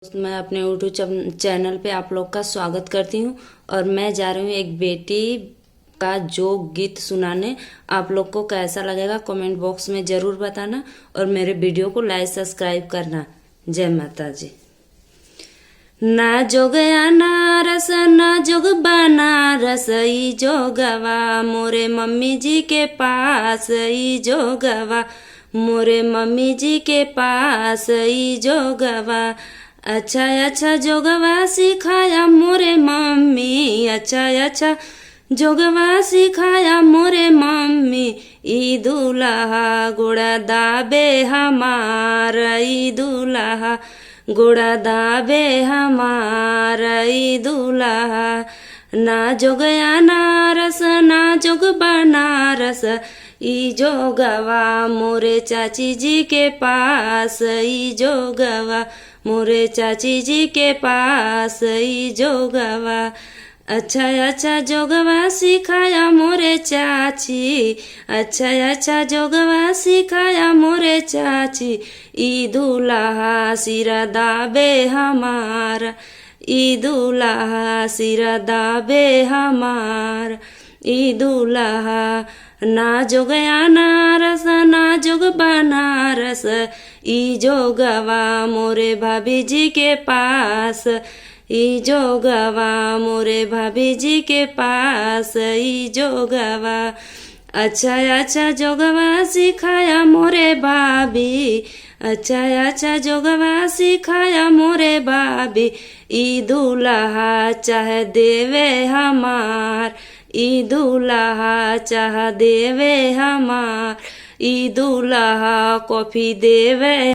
मैं अपने YouTube channel पे आप लोग का स्वागत करती हूँ और मैं जा रही हूँ एक बेटी का जो गीत सुनाने। आप लोग को कैसा लगेगा कमेंट बॉक्स में ज़रूर बताना और मेरे वीडियो को लाइक सब्सक्राइब करना। जय माता जी। ना जोगया नारस ना जोग बनारस ई जोगवा मोरे मम्मी जी के पास ई जोगवा मोरे मम्मी जी के पास ई जोगवा। अच्छा अच्छा जोगवा सिखाया मोरे मम्मी, अच्छा अच्छा जोगवा सिखाया मोरे मम्मी। ई दूल्हा गोड़ा दाबे हमार ई दूल्हा गोड़ा दाबे हमार ई दूल्हा। ना जोगया नारस ना जोग बनारस ई जोगवा मोरे चाची जी के पास ई जोगवा मोरे चाची जी के पास ई जोगवा। अच्छा अच्छा जोगवा सिखाया मोरे चाची, अच्छा अच्छा जोगवा सिखाया मोरे चाची। ई दूल्हा सिरा दाबे हमार ई दूल्हा सिरा दाबे हमार ई दूल्हा। ना जोगया नारस ना जोग बनारस ई जोगवा मोरे भाभी जी के पास ई जोगवा मोरे भाभी जी के पास ई जोगवा। अच्छा अच्छा जोगवा सिखाया मोरे भाभी, अच्छा अच्छा जोगवा सिखाया मोरे भाभी। ई दूल्हा चाह देवे हमार ई दूल्हा चाह देवे हमार ई दूल्हा कॉफी देवे